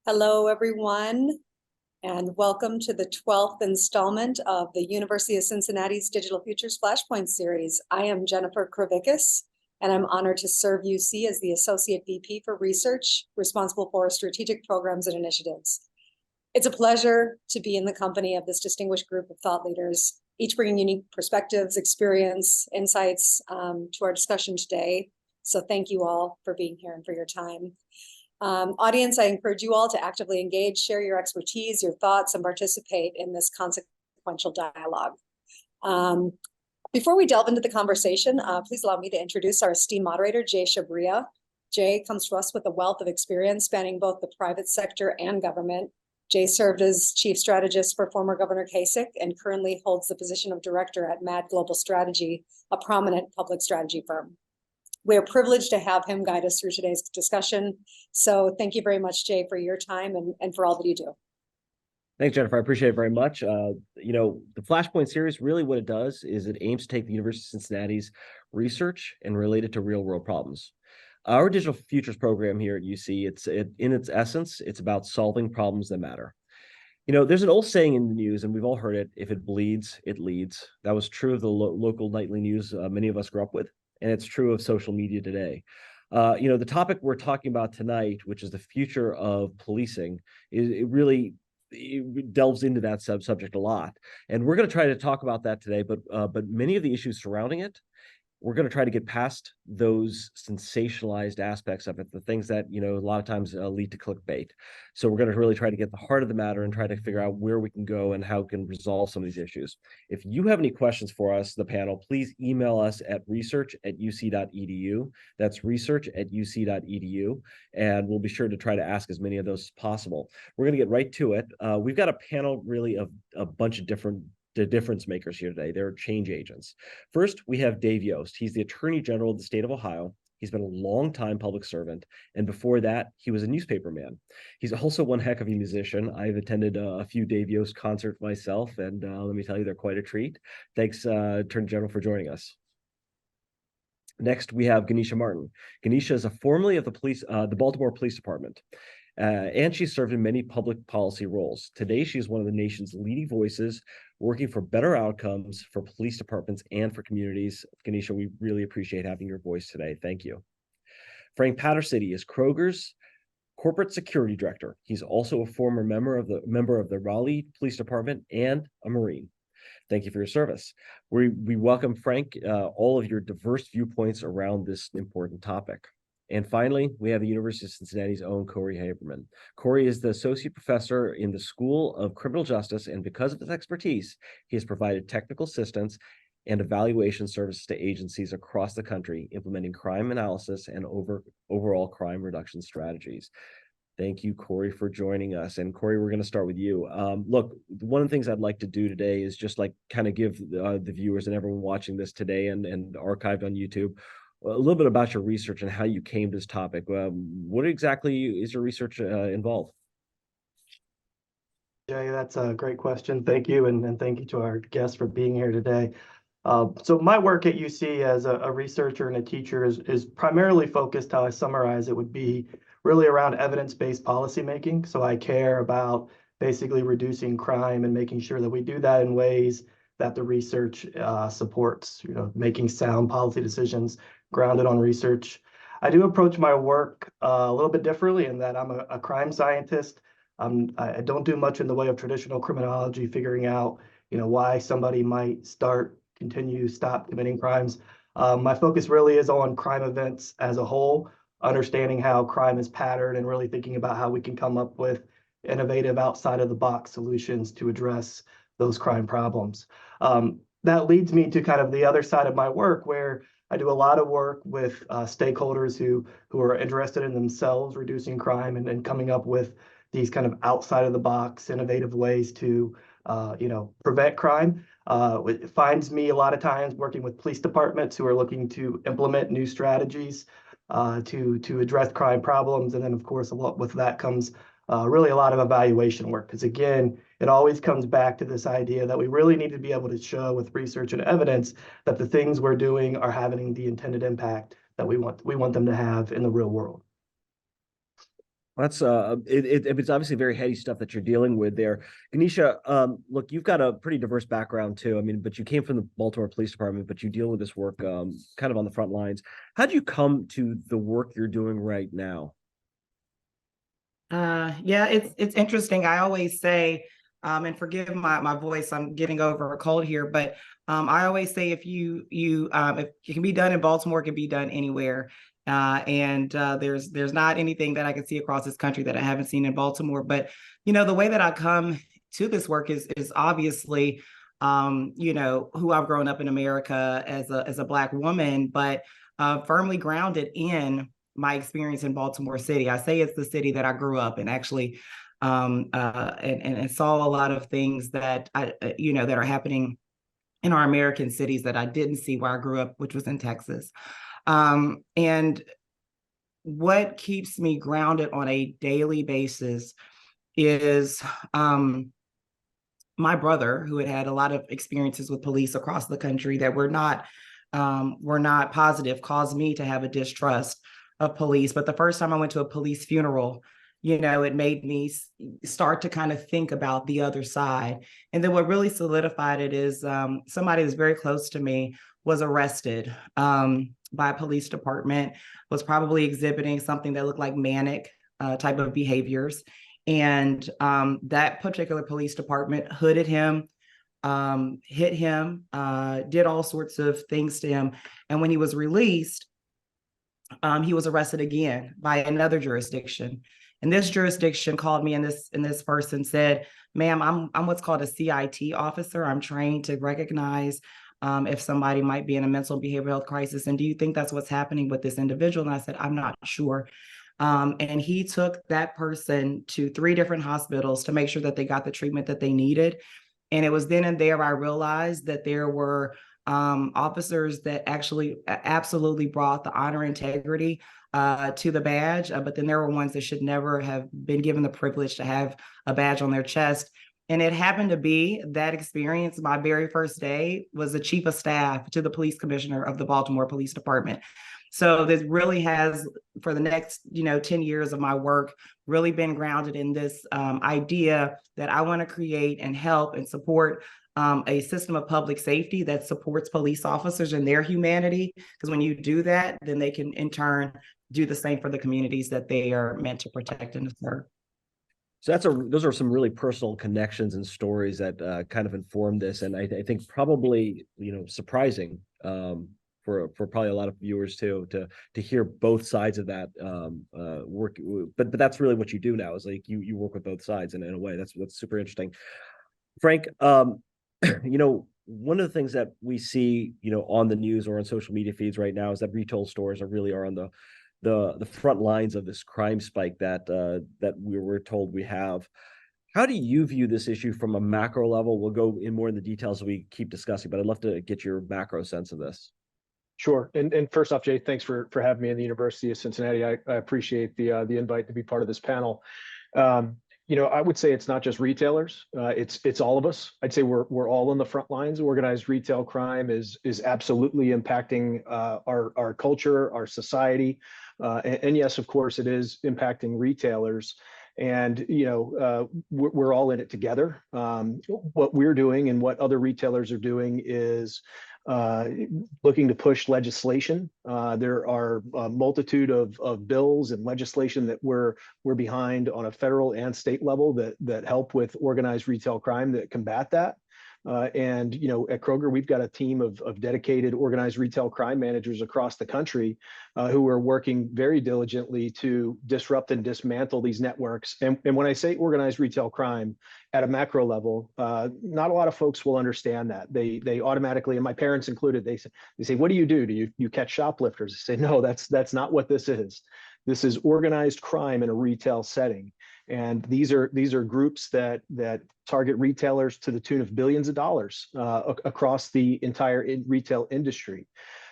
Hello, everyone, and welcome to the 12th installment of the University of Cincinnati's Digital Futures Flashpoint series. I am Jennifer Kravickas, and I'm honored to serve UC as the Associate VP for Research, responsible for strategic programs and initiatives. It's a pleasure to be in the company of this distinguished group of thought leaders, each bringing unique perspectives, experience, insights to our discussion today. So thank you all for being here and for your time. Audience, I encourage you all to actively engage, share your expertise, your thoughts, and participate in this consequential dialogue. Before we delve into the conversation, please allow me to introduce our esteemed moderator, Jay Shabria. Jay comes to us with a wealth of experience spanning both the private sector and government. Jay served as chief strategist for former Governor Kasich and currently holds the position of director at MAD Global Strategy, a prominent public strategy firm. We are privileged to have him guide us through today's discussion. So thank you very much, Jay, for your time and for all that you do. Thanks, Jennifer. I appreciate it very much. The Flashpoint series, really what it does is it aims to take the University of Cincinnati's research and relate it to real-world problems. Our digital futures program here at UC, in its essence, it's about solving problems that matter. There's an old saying in the news, and we've all heard it: if it bleeds, it leads. That was true of the local nightly news many of us grew up with, and it's true of social media today. The topic we're talking about tonight, which is the future of policing, it delves into that subject a lot. And we're going to try to talk about that today, but many of the issues surrounding it, we're going to try to get past those sensationalized aspects of it, the things that, a lot of times lead to clickbait. So we're going to really try to get the heart of the matter and try to figure out where we can go and how we can resolve some of these issues. If you have any questions for us, the panel, please email us at research@uc.edu. That's research@uc.edu. And we'll be sure to try to ask as many of those as possible. We're going to get right to it. We've got a panel really of a bunch of the difference makers here today. They're change agents. First, we have Dave Yost. He's the Attorney General of the state of Ohio. He's been a long-time public servant, and before that, he was a newspaper man. He's also one heck of a musician. I've attended a few Dave Yost concerts myself, and let me tell you, they're quite a treat. Thanks, Attorney General, for joining us. Next, we have Ganesha Martin. Ganesha is formerly of the Baltimore Police Department. And she served in many public policy roles. Today, she is one of the nation's leading voices, working for better outcomes for police departments and for communities. Ganesha, we really appreciate having your voice today. Thank you. Frank Pattercity is Kroger's corporate security director. He's also a former member of the Raleigh Police Department and a Marine. Thank you for your service. We welcome, Frank, all of your diverse viewpoints around this important topic. And finally, we have the University of Cincinnati's own Corey Haberman. Corey is the associate professor in the School of Criminal Justice, and because of his expertise, he has provided technical assistance and evaluation services to agencies across the country, implementing crime analysis and overall crime reduction strategies. Thank you, Corey, for joining us. And Corey, we're going to start with you. Look, one of the things I'd like to do today is just kind of give the viewers and everyone watching this today and archived on YouTube a little bit about your research and how you came to this topic. What exactly is your research involved? Jay, that's a great question. Thank you, and thank you to our guests for being here today. So my work at UC as a researcher and a teacher is primarily focused, how I summarize it, would be really around evidence-based policymaking. So I care about basically reducing crime and making sure that we do that in ways that the research supports, making sound policy decisions grounded on research. I do approach my work a little bit differently in that I'm a crime scientist. I don't do much in the way of traditional criminology, figuring out, why somebody might stop committing crimes. My focus really is on crime events as a whole, understanding how crime is patterned and really thinking about how we can come up with innovative outside of the box solutions to address those crime problems. That leads me to kind of the other side of my work, where I do a lot of work with stakeholders who are interested in themselves reducing crime and coming up with these kind of outside of the box innovative ways to prevent crime. It finds me a lot of times working with police departments who are looking to implement new strategies to address crime problems. And then, of course, with that comes really a lot of evaluation work, because again, it always comes back to this idea that we really need to be able to show with research and evidence that the things we're doing are having the intended impact that we want them to have in the real world. That's it's obviously very heady stuff that you're dealing with there. Ganesha, look, you've got a pretty diverse background too. I mean, but you came from the Baltimore Police Department, but you deal with this work kind of on the front lines. How do you come to the work you're doing right now? Yeah, it's interesting. I always say, and forgive my voice, I'm getting over a cold here, but I always say if it can be done in Baltimore, it can be done anywhere. There's not anything that I can see across this country that I haven't seen in Baltimore. But the way that I come to this work is obviously who I've grown up in America as a Black woman, but firmly grounded in my experience in Baltimore City. I say it's the city that I grew up in, actually, and saw a lot of things that that are happening in our American cities that I didn't see where I grew up, which was in Texas. And what keeps me grounded on a daily basis is my brother, who had had a lot of experiences with police across the country that were not positive, caused me to have a distrust of police. But the first time I went to a police funeral, it made me start to kind of think about the other side. And then what really solidified it is somebody that's very close to me was arrested by a police department, was probably exhibiting something that looked like manic type of behaviors. And that particular police department hooded him, hit him, did all sorts of things to him. And when he was released, he was arrested again by another jurisdiction. And this jurisdiction called me, and this person said, "Ma'am, I'm what's called a CIT officer. I'm trained to recognize if somebody might be in a mental and behavioral health crisis. And do you think that's what's happening with this individual?" And I said, "I'm not sure." And he took that person to 3 different hospitals to make sure that they got the treatment that they needed. And it was then and there I realized that there were officers that actually absolutely brought the honor and integrity to the badge, but then there were ones that should never have been given the privilege to have a badge on their chest. And it happened to be that experience. My very first day was the chief of staff to the police commissioner of the Baltimore Police Department. So this really has, for the next 10 years of my work, really been grounded in this idea that I want to create and help and support a system of public safety that supports police officers and their humanity. Because when you do that, then they can in turn do the same for the communities that they are meant to protect and to serve. So those are some really personal connections and stories that kind of inform this, and I think probably surprising for probably a lot of viewers too to hear both sides of that work. But that's really what you do now, is like you work with both sides, and in a way that's super interesting. Frank, one of the things that we see on the news or on social media feeds right now is that retail stores are on the front lines of this crime spike that we were told we have. How do you view this issue from a macro level? We'll go in more in the details as we keep discussing, but I'd love to get your macro sense of this. Sure. And first off, Jay, thanks for having me in the University of Cincinnati. I appreciate the invite to be part of this panel. I would say it's not just retailers. It's all of us. I'd say we're all on the front lines. Organized retail crime is absolutely impacting our culture, our society, and yes, of course, it is impacting retailers. And we're all in it together. What we're doing and what other retailers are doing is looking to push legislation. There are a multitude of bills and legislation that we're behind on a federal and state level that help with organized retail crime, that combat that. And at Kroger, we've got a team of dedicated organized retail crime managers across the country who are working very diligently to disrupt and dismantle these networks. And when I say organized retail crime at a macro level, not a lot of folks will understand that. They automatically, and my parents included, they say, "What do you do? Do you catch shoplifters?" I say, "No, that's not what this is. This is organized crime in a retail setting." And these are groups that target retailers to the tune of billions of dollars across the entire retail industry.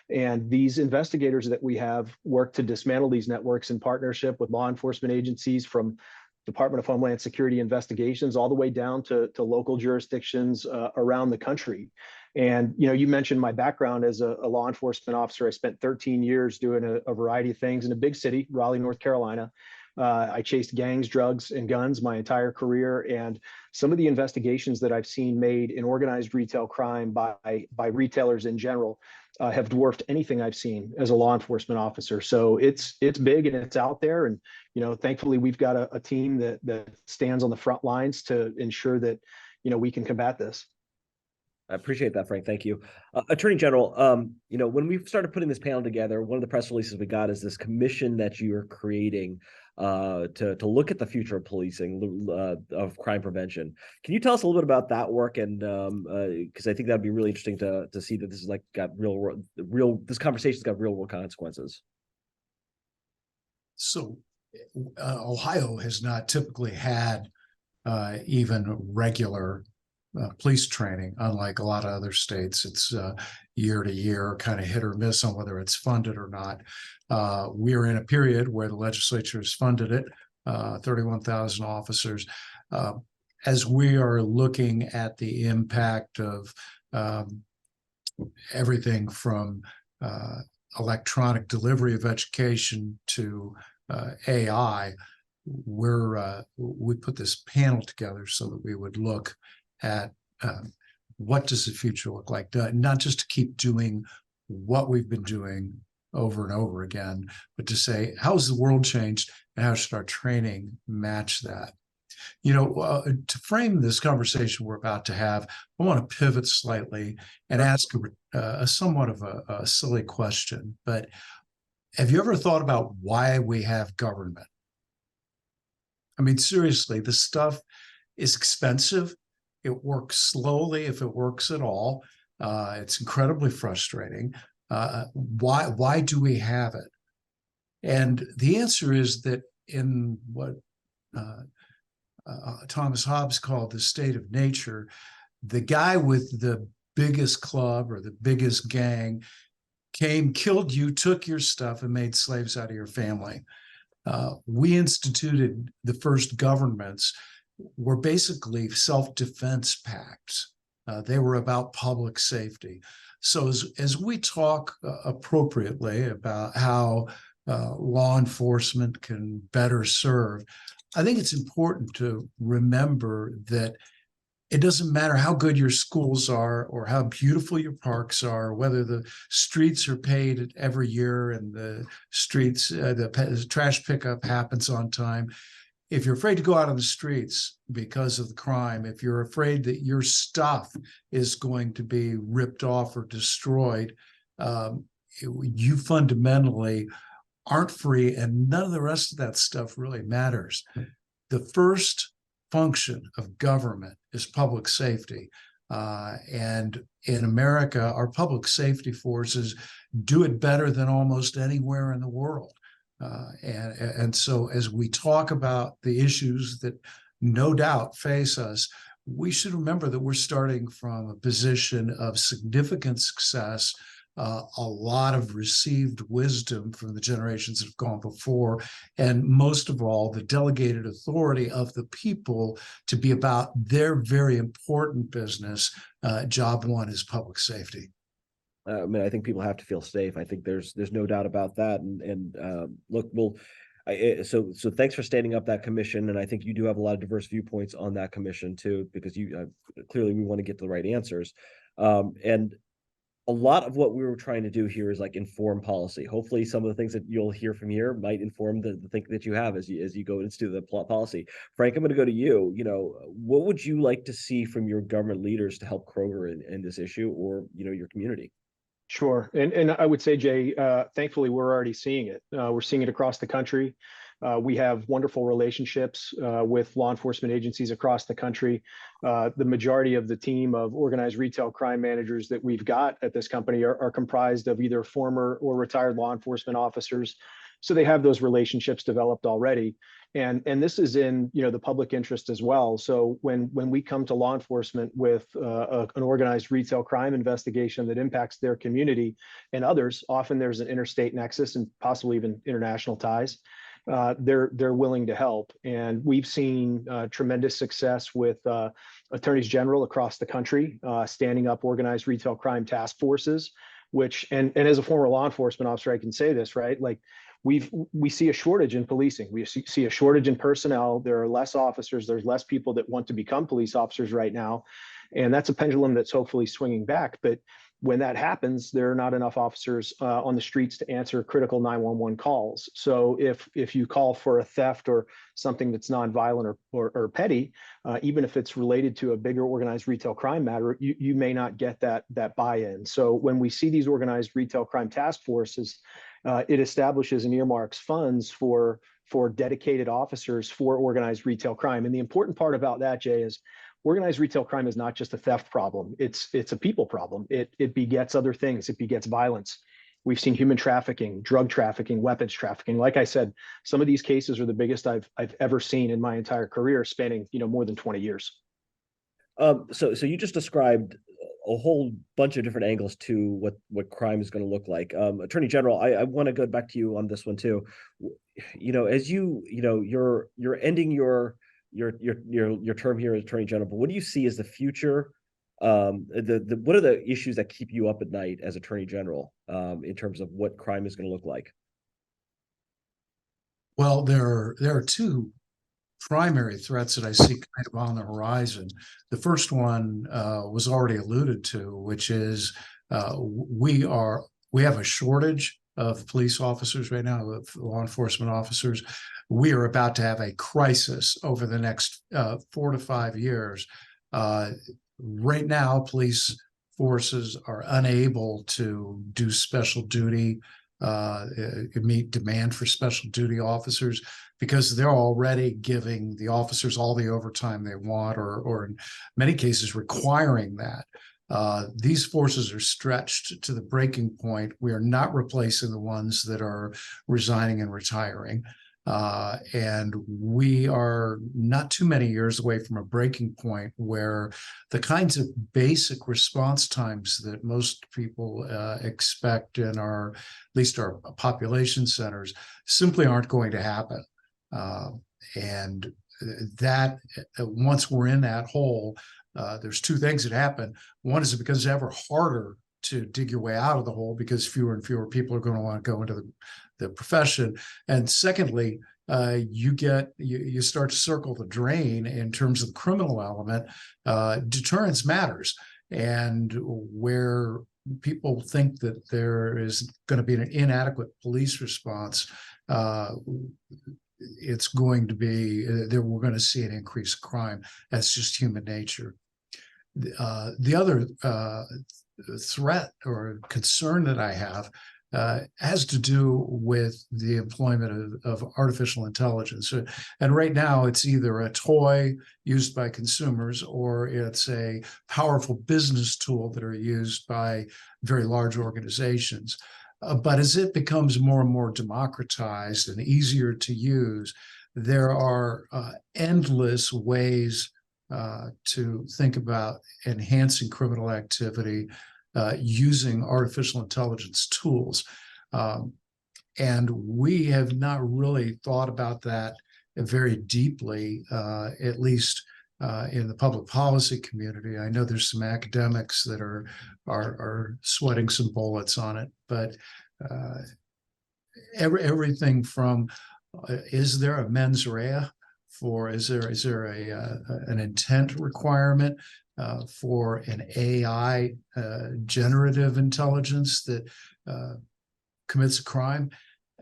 And these investigators that we have work to dismantle these networks in partnership with law enforcement agencies, from Department of Homeland Security investigations all the way down to local jurisdictions around the country. And you mentioned my background as a law enforcement officer. I spent 13 years doing a variety of things in a big city, Raleigh, North Carolina, I chased gangs, drugs, and guns my entire career, and some of the investigations that I've seen made in organized retail crime by retailers in general have dwarfed anything I've seen as a law enforcement officer. So it's big and it's out there, and thankfully we've got a team that stands on the front lines to ensure that we can combat this. I appreciate that, Frank. Thank you. Attorney General, when we started putting this panel together, one of the press releases we got is this commission that you are creating to look at the future of policing, of crime prevention. Can you tell us a little bit about that work? And because I think that'd be really interesting to see that this is got this conversation's got real world consequences. So Ohio has not typically had even regular police training, unlike a lot of other states. It's year to year, kind of hit or miss on whether it's funded or not. We're in a period where the legislature has funded it, 31,000 officers. As we are looking at the impact of everything from electronic delivery of education to AI, we put this panel together so that we would look at what does the future look like, not just to keep doing what we've been doing over and over again, but to say, how has the world changed and how should our training match that? To frame this conversation we're about to have, I want to pivot slightly and ask a somewhat of a silly question, but have you ever thought about why we have government? I mean, seriously, this stuff is expensive. It works slowly, if it works at all. It's incredibly frustrating. Why do we have it? And the answer is that in what Thomas Hobbes called the state of nature, the guy with the biggest club or the biggest gang came, killed you, took your stuff, and made slaves out of your family. We instituted the first governments were basically self-defense pacts. They were about public safety. So as we talk appropriately about how law enforcement can better serve, I think it's important to remember that it doesn't matter how good your schools are or how beautiful your parks are, whether the streets are paid every year and the streets, the trash pickup happens on time. If you're afraid to go out on the streets because of the crime, if you're afraid that your stuff is going to be ripped off or destroyed, you fundamentally aren't free, and none of the rest of that stuff really matters. The first function of government is public safety. And in America, our public safety forces do it better than almost anywhere in the world. And so as we talk about the issues that no doubt face us, we should remember that we're starting from a position of significant success, a lot of received wisdom from the generations that have gone before, and most of all, the delegated authority of the people to be about their very important business. Job one is public safety. I mean, I think people have to feel safe. I think there's no doubt about that. And look, so thanks for standing up that commission. And I think you do have a lot of diverse viewpoints on that commission too, because you clearly we want to get to the right answers. And a lot of what we were trying to do here is like inform policy. Hopefully some of the things that you'll hear from here might inform the thing that you have as you go into the policy. Frank, I'm going to go to you. What would you like to see from your government leaders to help Kroger in this issue, or, your community? Sure. And I would say, Jay, thankfully, we're already seeing it. We're seeing it across the country. We have wonderful relationships with law enforcement agencies across the country. The majority of the team of organized retail crime managers that we've got at this company are comprised of either former or retired law enforcement officers. So they have those relationships developed already. And this is in the public interest as well. So when we come to law enforcement with an organized retail crime investigation that impacts their community and others, often there's an interstate nexus and possibly even international ties. They're willing to help, and we've seen tremendous success with attorneys general across the country standing up organized retail crime task forces. Which and as a former law enforcement officer, I can say this, right? Like, we see a shortage in policing. We see a shortage in personnel. There are less officers. There's less people that want to become police officers right now. And that's a pendulum that's hopefully swinging back. But when that happens, there are not enough officers on the streets to answer critical 911 calls. So if you call for a theft or something that's nonviolent or petty, even if it's related to a bigger organized retail crime matter, you may not get that buy-in. So when we see these organized retail crime task forces, it establishes and earmarks funds for dedicated officers for organized retail crime. And the important part about that, Jay, is organized retail crime is not just a theft problem. It's a people problem. It begets other things. It begets violence. We've seen human trafficking, drug trafficking, weapons trafficking. Like I said, some of these cases are the biggest I've ever seen in my entire career, spanning more than 20 years. So you just described a whole bunch of different angles to what crime is going to look like. Attorney General, I want to go back to you on this one too. As you're ending your term here as Attorney General, but what do you see as the future? What are the issues that keep you up at night as Attorney General in terms of what crime is going to look like? Well, there are two primary threats that I see kind of on the horizon. The first one was already alluded to, which is we have a shortage of police officers right now, of law enforcement officers. We are about to have a crisis over the next 4 to 5 years. Right now, police forces are unable to do special duty, meet demand for special duty officers, because they're already giving the officers all the overtime they want, or in many cases requiring that. These forces are stretched to the breaking point. We are not replacing the ones that are resigning and retiring. And we are not too many years away from a breaking point where the kinds of basic response times that most people expect in at least our population centers simply aren't going to happen. And that once we're in that hole, there's two things that happen. One is it becomes ever harder to dig your way out of the hole because fewer and fewer people are going to want to go into the profession. And secondly, you start to circle the drain in terms of the criminal element. Deterrence matters. And where people think that there is going to be an inadequate police response, it's going to be that we're going to see an increase in crime. That's just human nature. The other threat or concern that I have has to do with the employment of artificial intelligence. And right now, it's either a toy used by consumers or it's a powerful business tool that are used by very large organizations. But as it becomes more and more democratized and easier to use, there are endless ways to think about enhancing criminal activity using artificial intelligence tools. And we have not really thought about that very deeply, at least in the public policy community. I know there's some academics that are sweating some bullets on it, but everything from is there a mens rea is there an intent requirement for an AI generative intelligence that commits a crime?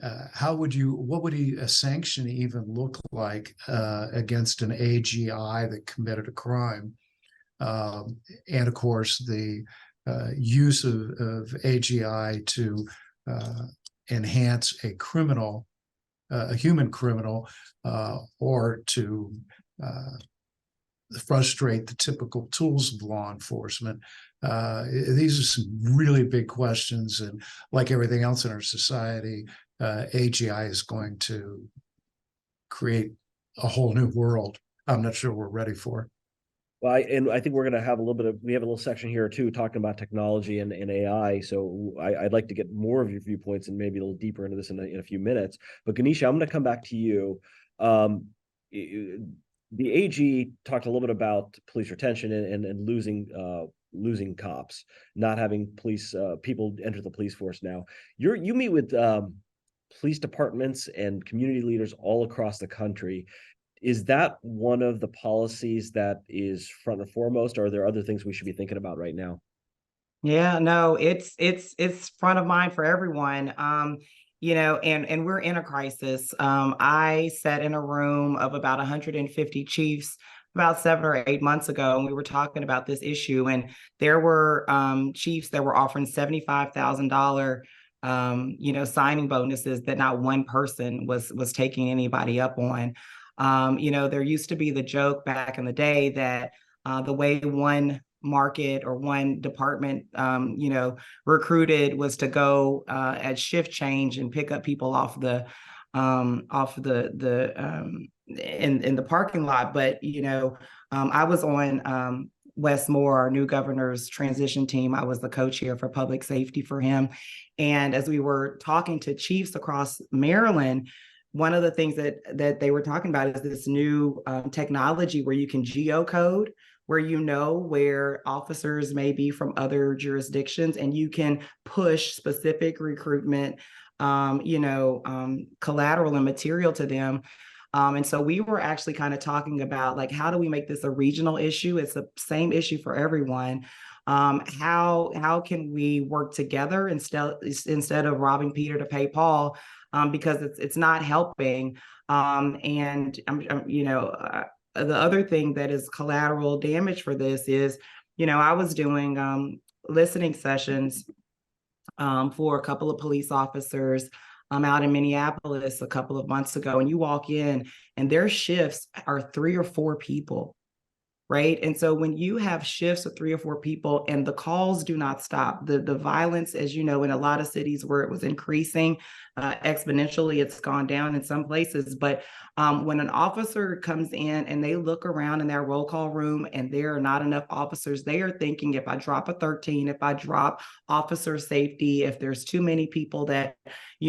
What would a sanction even look like against an AGI that committed a crime? And of course, the use of AGI to enhance a human criminal, or to frustrate the typical tools of law enforcement. These are some really big questions, and like everything else in our society, AGI is going to create a whole new world I'm not sure we're ready for. Well, I think we're going to have we have a little section here too, talking about technology and AI. So I'd like to get more of your viewpoints and maybe a little deeper into this in a few minutes. But Ganesha, I'm going to come back to you. The AG talked a little bit about police retention and losing cops, not having police people enter the police force now. You meet with police departments and community leaders all across the country. Is that one of the policies that is front and foremost, or are there other things we should be thinking about right now? Yeah, no, it's front of mind for everyone. And we're in a crisis. I sat in a room of about 150 chiefs about 7 or 8 months ago, and we were talking about this issue. And there were chiefs that were offering $75,000 signing bonuses that not one person was taking anybody up on. There used to be the joke back in the day that the way one market or one department recruited was to go at shift change and pick up people in the parking lot. But I was on Wes Moore, our new governor's transition team. I was the co-chair for public safety for him. And as we were talking to chiefs across Maryland, one of the things that they were talking about is this new technology where you can geocode, where you know where officers may be from other jurisdictions, and you can push specific recruitment, collateral and material to them. And so we were actually kind of talking about, like, how do we make this a regional issue? It's the same issue for everyone. How can we work together instead of robbing Peter to pay Paul? Because it's not helping. The other thing that is collateral damage for this is, I was doing listening sessions for a couple of police officers out in Minneapolis a couple of months ago, and you walk in and their shifts are 3 or 4 people. Right. And so when you have shifts of 3 or 4 people and the calls do not stop, the violence, as you know, in a lot of cities where it was increasing exponentially, it's gone down in some places. But when an officer comes in and they look around in their roll call room and there are not enough officers, they are thinking, if I drop a 13, if I drop officer safety, if there's too many people that,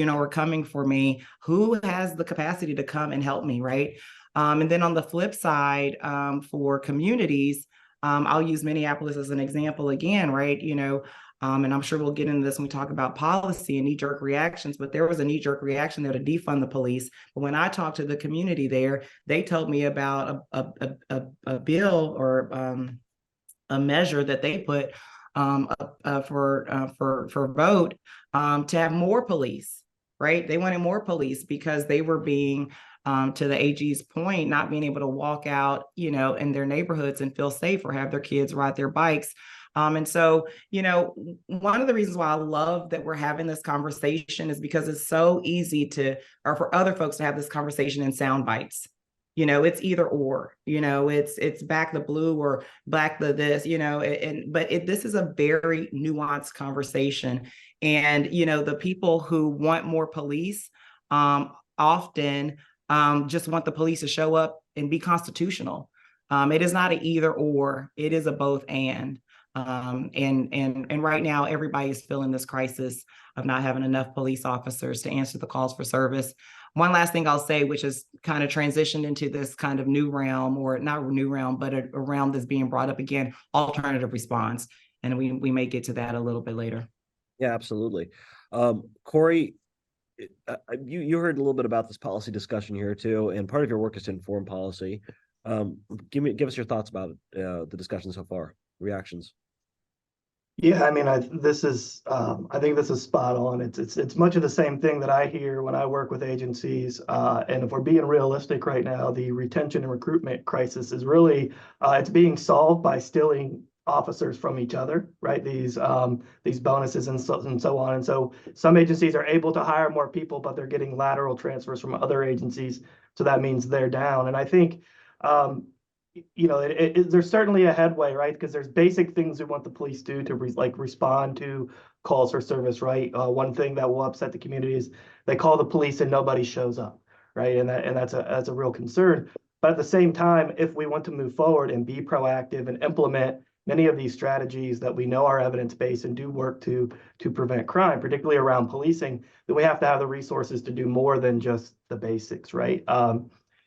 are coming for me, who has the capacity to come and help me? Right. And then on the flip side, for communities, I'll use Minneapolis as an example again, right? And I'm sure we'll get into this when we talk about policy and knee-jerk reactions, but there was a knee-jerk reaction there to defund the police. But when I talked to the community there, they told me about a bill or a measure that they put for vote to have more police, right? They wanted more police because they were being to the AG's point, not being able to walk out, in their neighborhoods and feel safe or have their kids ride their bikes. And so, one of the reasons why I love that we're having this conversation is because it's so easy or for other folks to have this conversation in sound bites. It's either or, it's back the blue or black the this, this is a very nuanced conversation. And, the people who want more police often just want the police to show up and be constitutional. It is not an either or, it is a both and. And right now, everybody is feeling this crisis of not having enough police officers to answer the calls for service. One last thing I'll say, which is kind of transitioned into this kind of new realm, or not new realm, but a realm that's being brought up again, alternative response. And we may get to that a little bit later. Yeah, absolutely. Corey, you heard a little bit about this policy discussion here too, and part of your work is to inform policy. Give us your thoughts about the discussion so far, reactions. Yeah, I mean, I think this is spot on. It's much of the same thing that I hear when I work with agencies. And if we're being realistic right now, the retention and recruitment crisis is really it's being solved by stealing officers from each other, right? These bonuses and so on. And so some agencies are able to hire more people, but they're getting lateral transfers from other agencies. So that means they're down. And I think there's certainly a headway, right? Because there's basic things we want the police to do to respond to calls for service, right? One thing that will upset the community is they call the police and nobody shows up, right? And that's a real concern. But at the same time, if we want to move forward and be proactive and implement many of these strategies that we know are evidence-based and do work to prevent crime, particularly around policing, then we have to have the resources to do more than just the basics, right?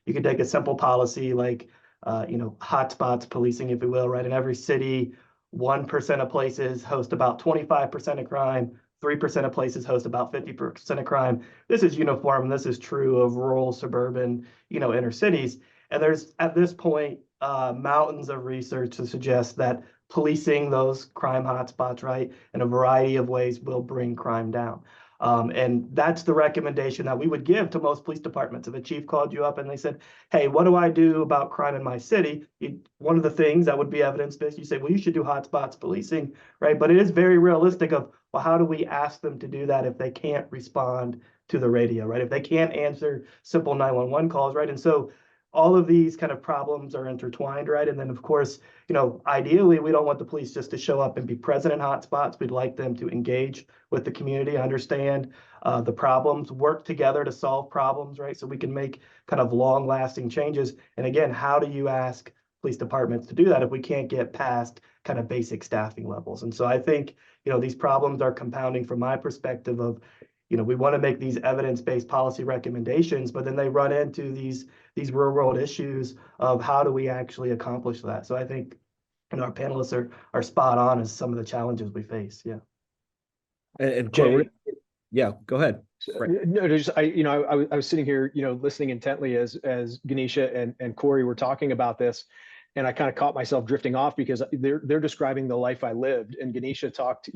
You can take a simple policy like hotspots policing, if you will, right? In every city, 1% of places host about 25% of crime, 3% of places host about 50% of crime. This is uniform. This is true of rural, suburban, inner cities. And there's, at this point, mountains of research to suggest that policing those crime hotspots, right, in a variety of ways will bring crime down. And that's the recommendation that we would give to most police departments. If a chief called you up and they said, hey, what do I do about crime in my city? One of the things that would be evidence-based, you say, well, you should do hotspots policing, right? But it is very realistic of, well, how do we ask them to do that if they can't respond to the radio, right? If they can't answer simple 911 calls, right? And so all of these kind of problems are intertwined, right? And then, of course, ideally, we don't want the police just to show up and be present in hotspots. We'd like them to engage with the community, understand the problems, work together to solve problems, right? So we can make kind of long-lasting changes. And again, how do you ask police departments to do that if we can't get past kind of basic staffing levels? And so I think, these problems are compounding from my perspective of, we want to make these evidence-based policy recommendations, but then they run into these real-world issues of how do we actually accomplish that. So I think, our panelists are spot on as some of the challenges we face. Yeah. And Jay, yeah, go ahead. Right. No, just I was sitting here, listening intently as Ganesha and Corey were talking about this, and I kind of caught myself drifting off because they're describing the life I lived, and Ganesha talked,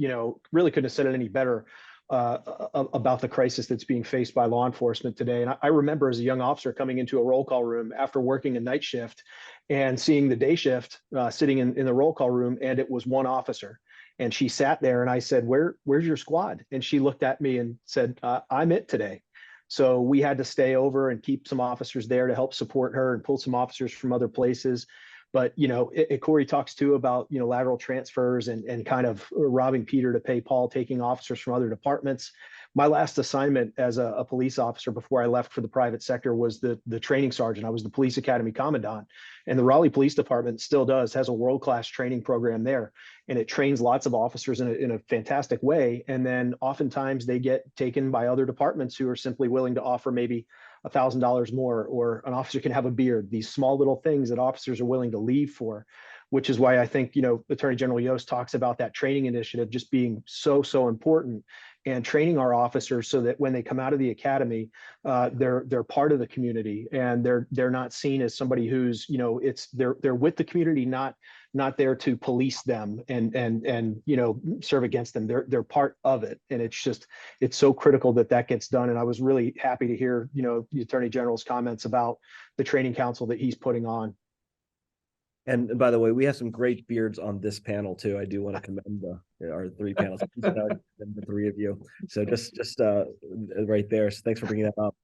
really couldn't have said it any better about the crisis that's being faced by law enforcement today. And I remember as a young officer coming into a roll call room after working a night shift and seeing the day shift sitting in the roll call room, and it was one officer. And she sat there and I said, where's your squad? And she looked at me and said, I'm it today. So we had to stay over and keep some officers there to help support her and pull some officers from other places. But, Corey talks too about, lateral transfers and kind of robbing Peter to pay Paul, taking officers from other departments. My last assignment as a police officer before I left for the private sector was the training sergeant. I was the police academy commandant, and the Raleigh Police Department still has a world-class training program there. And it trains lots of officers in a fantastic way. And then oftentimes they get taken by other departments who are simply willing to offer maybe $1,000 more, or an officer can have a beard, these small little things that officers are willing to leave for, which is why I think, Attorney General Yost talks about that training initiative just being so important, and training our officers so that when they come out of the academy, they're part of the community, and they're not seen as somebody who's, they're with the community, not there to police them and serve against them. They're part of it. And it's so critical that gets done. And I was really happy to hear, the Attorney General's comments about the training council that he's putting on. And by the way, we have some great beards on this panel too. I do want to commend our three panels, and the three of you. So just right there. So thanks for bringing that up.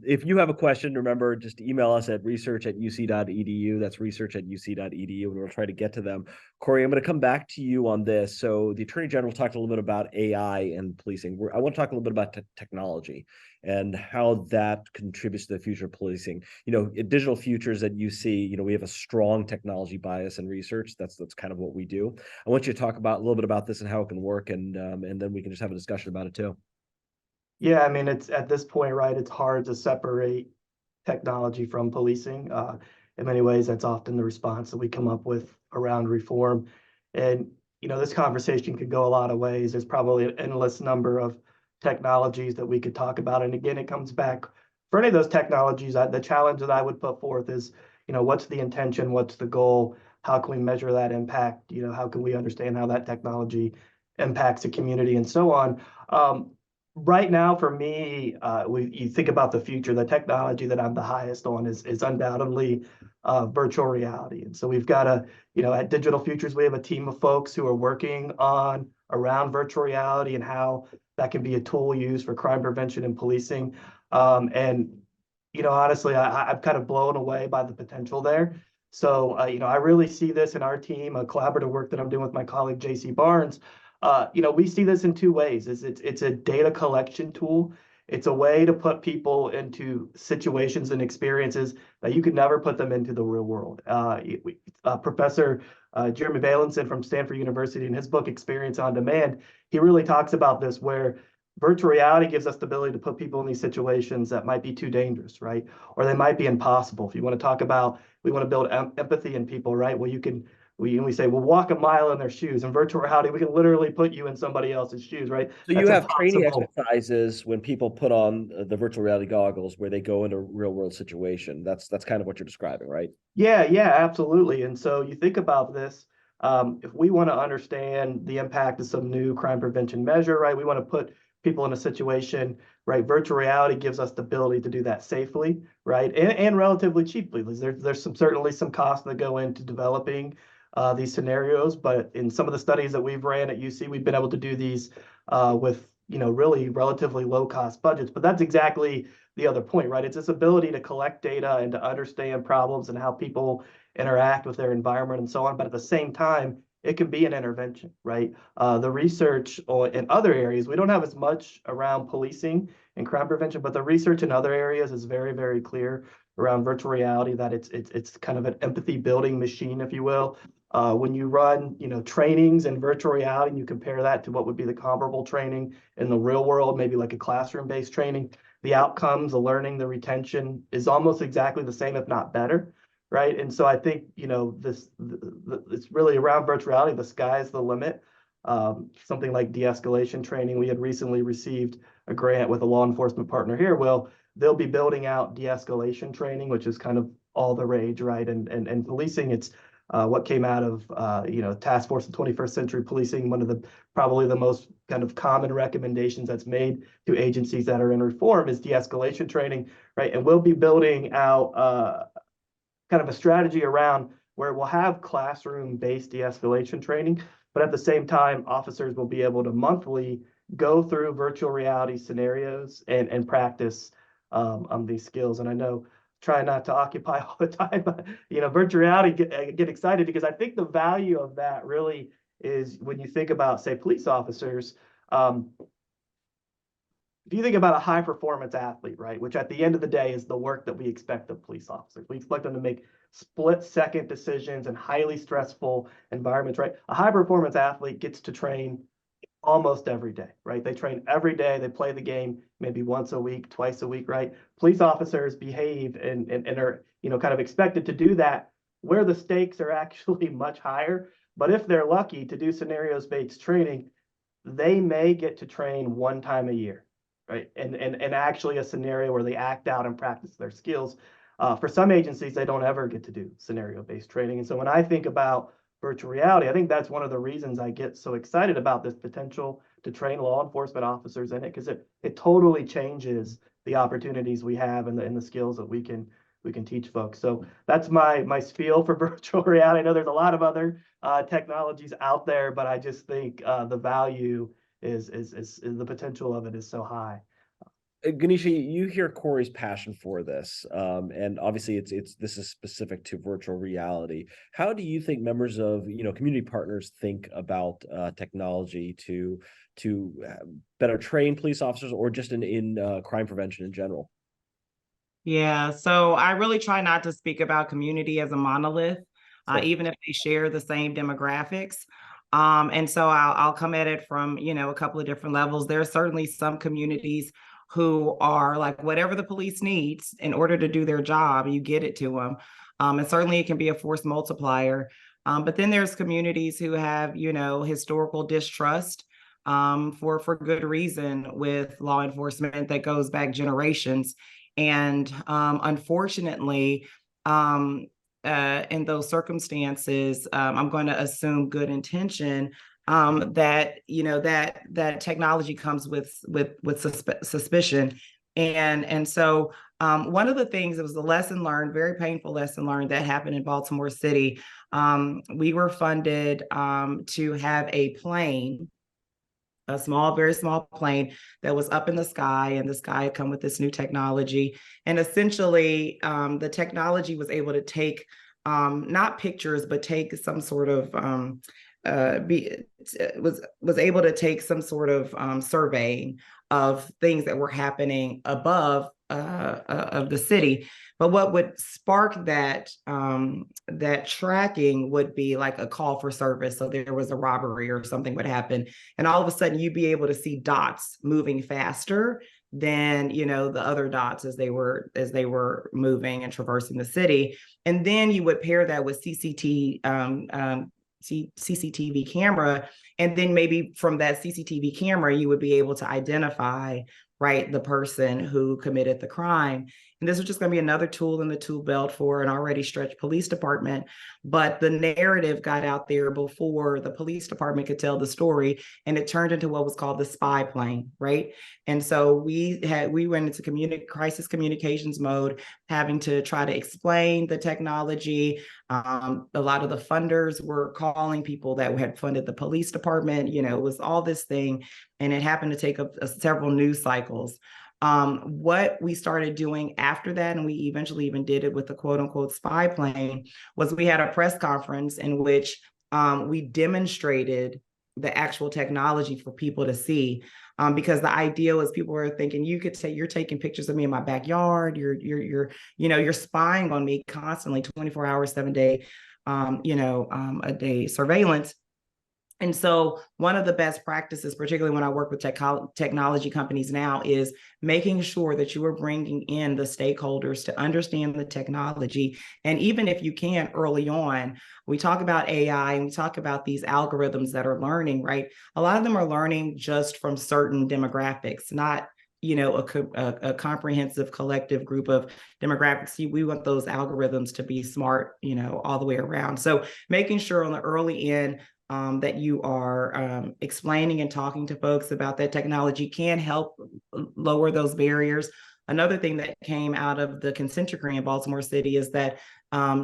If you have a question, remember, just email us at research@uc.edu. That's research@uc.edu, and we'll try to get to them. Corey, I'm going to come back to you on this. So the Attorney General talked a little bit about AI and policing. I want to talk a little bit about technology and how that contributes to the future of policing. In digital futures at UC, we have a strong technology bias and research. That's kind of what we do. I want you to talk about a little bit about this and how it can work, and then we can just have a discussion about it too. Yeah, I mean, it's at this point, right, it's hard to separate technology from policing. In many ways, that's often the response that we come up with around reform. And, this conversation could go a lot of ways. There's probably an endless number of technologies that we could talk about. And again, it comes back for any of those technologies. The challenge that I would put forth is, what's the intention? What's the goal? How can we measure that impact? How can we understand how that technology impacts the community and so on? Right now, for me, you think about the future, the technology that I'm the highest on is undoubtedly virtual reality. And so we've got at Digital Futures, we have a team of folks who are working around virtual reality and how that can be a tool used for crime prevention and policing. And honestly, I'm kind of blown away by the potential there. So, I really see this in our team, a collaborative work that I'm doing with my colleague, JC Barnes. We see this in two ways. It's a data collection tool. It's a way to put people into situations and experiences that you could never put them into the real world. Professor Jeremy Bailenson from Stanford University, in his book, Experience on Demand, he really talks about this, where virtual reality gives us the ability to put people in these situations that might be too dangerous, right? Or they might be impossible. If you want to talk about, we want to build empathy in people, right? Well, you can we say, well, walk a mile in their shoes. In virtual reality, we can literally put you in somebody else's shoes, right? So That's you have training impossible. exercises when people put on the virtual reality goggles where they go into a real world situation. That's kind of what you're describing, right? Yeah, absolutely. And so you think about this, if we want to understand the impact of some new crime prevention measure, right? We want to put people in a situation, right? Virtual reality gives us the ability to do that safely, right? And relatively cheaply. There's certainly some costs that go into developing these scenarios, but in some of the studies that we've ran at UC, we've been able to do these with, really relatively low cost budgets. But that's exactly the other point, right? It's this ability to collect data and to understand problems and how people interact with their environment and so on. But at the same time, it can be an intervention, right? The research in other areas, we don't have as much around policing and crime prevention, but the research in other areas is very, very clear around virtual reality that it's kind of an empathy building machine, if you will. When you run, trainings in virtual reality, and you compare that to what would be the comparable training in the real world, maybe like a classroom-based training, the outcomes, the learning, the retention is almost exactly the same, if not better, right? And so I think, it's really around virtual reality, the sky's the limit. Something like de-escalation training, we had recently received a grant with a law enforcement partner here. Well, they'll be building out de-escalation training, which is kind of all the rage, right? And policing, it's what came out of Task Force of 21st Century Policing, one of the probably the most kind of common recommendations that's made to agencies that are in reform is de-escalation training, right? And we'll be building out kind of a strategy around where we'll have classroom-based de-escalation training, but at the same time, officers will be able to monthly go through virtual reality scenarios and practice these skills. And I know, try not to occupy all the time, but virtual reality, get excited because I think the value of that really is when you think about, say, police officers. If you think about a high performance athlete, right, which at the end of the day is the work that we expect of police officers, we expect them to make split second decisions in highly stressful environments, right? A high performance athlete gets to train almost every day, right? They train every day. They play the game maybe once a week, twice a week, right? Police officers behave and are, kind of expected to do that where the stakes are actually much higher. But if they're lucky to do scenarios-based training, they may get to train one time a year, right? And actually a scenario where they act out and practice their skills. For some agencies, they don't ever get to do scenario-based training. And so when I think about virtual reality, I think that's one of the reasons I get so excited about this potential to train law enforcement officers in it, because it totally changes the opportunities we have and the skills that we can teach folks. So that's my spiel for virtual reality. I know there's a lot of other technologies out there, but I just think the value is the potential of it is so high. Ganesha, you hear Corey's passion for this, and obviously this is specific to virtual reality. How do you think members of community partners think about technology to better train police officers, or just in crime prevention in general? Yeah, so I really try not to speak about community as a monolith, Sure. even if they share the same demographics. And so I'll come at it from, a couple of different levels. There are certainly some communities who are like, whatever the police needs in order to do their job, you get it to them. And certainly it can be a force multiplier. But then there's communities who have, historical distrust for good reason with law enforcement that goes back generations. And unfortunately, in those circumstances, I'm going to assume good intention, that that technology comes with suspicion. And so one of the things, it was a lesson learned, very painful lesson learned that happened in Baltimore City. We were funded to have a plane, a small, very small plane that was up in the sky, and this guy had come with this new technology. And essentially, the technology was able to take not pictures, but take some sort of was able to take some sort of surveying of things that were happening above of the city. But what would spark that that tracking would be like a call for service. So there was a robbery or something would happen, and all of a sudden you'd be able to see dots moving faster than, you know, the other dots as they were moving and traversing the city. And then you would pair that with CCTV camera, and then maybe from that CCTV camera, you would be able to identify, right, the person who committed the crime. And this was just going to be another tool in the tool belt for an already stretched police department. But the narrative got out there before the police department could tell the story, and it turned into what was called the spy plane, right? And so we went into crisis communications mode, having to try to explain the technology. A lot of the funders were calling people that had funded the police department. You know, it was all this thing, and it happened to take up several news cycles. What we started doing after that, and we eventually even did it with the quote unquote spy plane, was we had a press conference in which we demonstrated the actual technology for people to see. Because the idea was people were thinking, you could say you're taking pictures of me in my backyard, you're spying on me constantly, 24 hours, 7 day, a day surveillance. And so one of the best practices, particularly when I work with technology companies now, is making sure that you are bringing in the stakeholders to understand the technology. And even if you can early on, we talk about AI and we talk about these algorithms that are learning, right? A lot of them are learning just from certain demographics, not a comprehensive collective group of demographics. We want those algorithms to be smart, all the way around. So making sure on the early end, that you are explaining and talking to folks about that technology can help lower those barriers. Another thing that came out of the consent decree in Baltimore City is that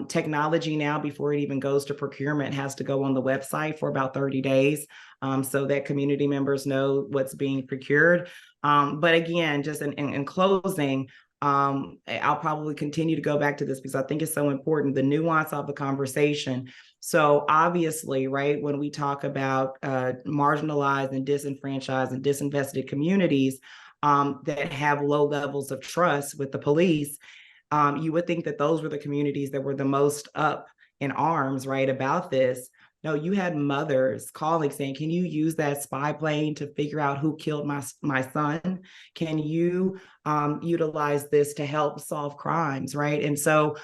technology now, before it even goes to procurement, has to go on the website for about 30 days so that community members know what's being procured. But again, just in closing, I'll probably continue to go back to this because I think it's so important, the nuance of the conversation. So obviously, right, when we talk about marginalized and disenfranchised and disinvested communities that have low levels of trust with the police, you would think that those were the communities that were the most up in arms, right, about this. No, you had mothers calling saying, can you use that spy plane to figure out who killed my son? Can you utilize this to help solve crimes, right? And so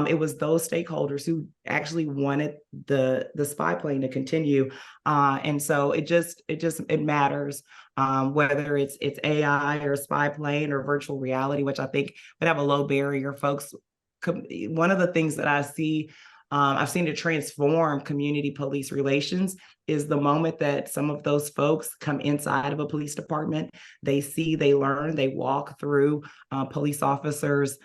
it was those stakeholders who actually wanted the spy plane to continue. And so it matters whether it's AI or spy plane or virtual reality, which I think would have a low barrier. Folks, one of the things that I see, I've seen it transform community police relations, is the moment that some of those folks come inside of a police department, they see, they learn, they walk through police officers'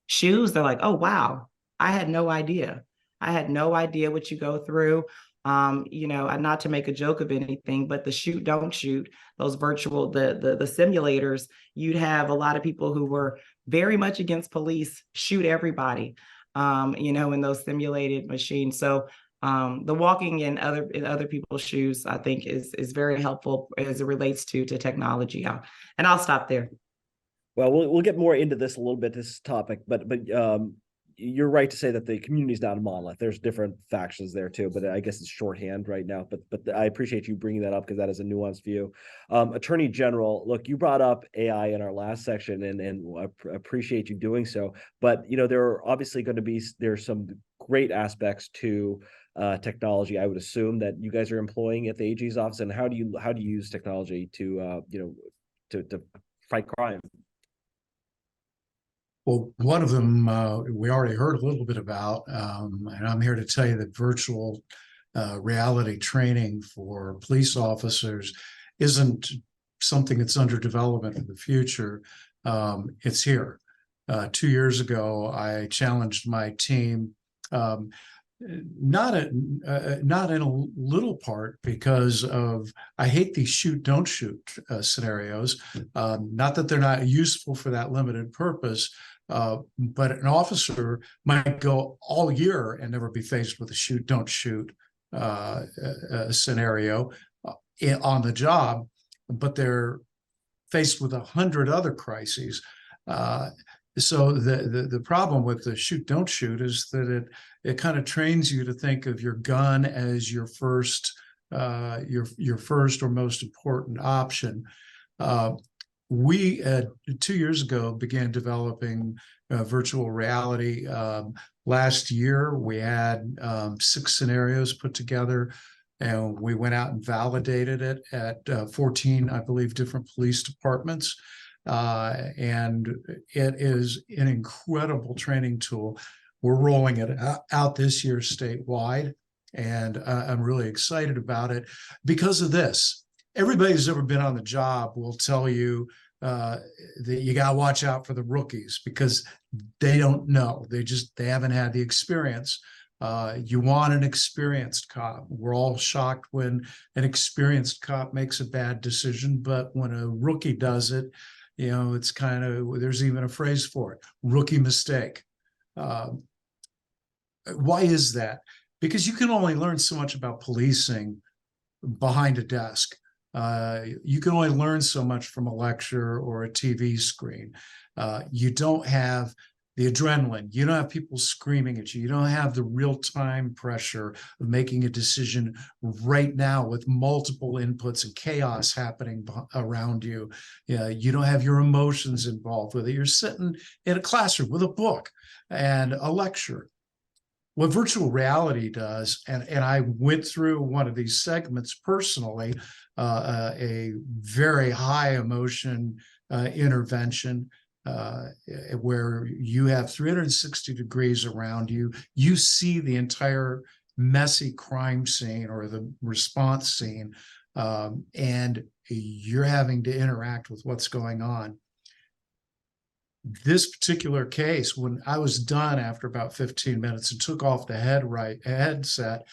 shoes. They're like, oh, wow, I had no idea. I had no idea what you go through. Not to make a joke of anything, but the shoot, don't shoot, those virtual, the simulators, you'd have a lot of people who were very much against police shoot everybody. In those simulated machines. So the walking in other people's shoes, I think, is very helpful as it relates to technology. And I'll stop there. Well, we'll get more into this a little bit, this topic, but you're right to say that the community is not a monolith. There's different factions there too, but I guess it's shorthand right now. But I appreciate you bringing that up because that is a nuanced view. Attorney General, look, you brought up AI in our last section, and I appreciate you doing so. But there are obviously there's some great aspects to technology, I would assume, that you guys are employing at the AG's office. And how do you use technology to fight crime? Well, one of them we already heard a little bit about, and I'm here to tell you that virtual reality training for police officers isn't something that's under development in the future. It's here. 2 years ago, I challenged my team, not in a little part because of, I hate these shoot, don't shoot scenarios. Not that they're not useful for that limited purpose, but an officer might go all year and never be faced with a shoot, don't shoot scenario on the job, but they're faced with 100 other crises. So the problem with the shoot, don't shoot is that it kind of trains you to think of your gun as your first or most important option. we 2 years ago began developing virtual reality. Last year, we had 6 scenarios put together, and we went out and validated it at 14, I believe, different police departments. And it is an incredible training tool. We're rolling it out this year statewide, and I'm really excited about it because of this. Everybody who's ever been on the job will tell you that you got to watch out for the rookies because they don't know. They haven't had the experience. You want an experienced cop. We're all shocked when an experienced cop makes a bad decision, but when a rookie does it, it's kind of, there's even a phrase for it, rookie mistake. Why is that? Because you can only learn so much about policing behind a desk. You can only learn so much from a lecture or a TV screen. You don't have the adrenaline. You don't have people screaming at you. You don't have the real-time pressure of making a decision right now with multiple inputs and chaos happening around you. You don't have your emotions involved with it. You're sitting in a classroom with a book and a lecture. What virtual reality does, and I went through one of these segments personally, a very high emotion intervention where you have 360 degrees around you. You see the entire messy crime scene or the response scene, and you're having to interact with what's going on. This particular case, when I was done after about 15 minutes and took off the headset,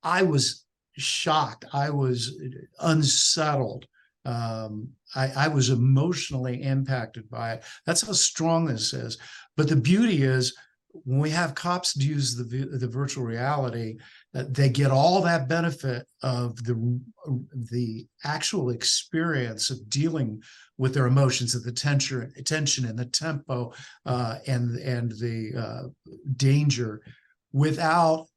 I was shocked. I was unsettled. I was emotionally impacted by it. That's how strong this is. But the beauty is, when we have cops use the virtual reality, they get all that benefit of the actual experience of dealing with their emotions, of the tension and the tempo and the danger, without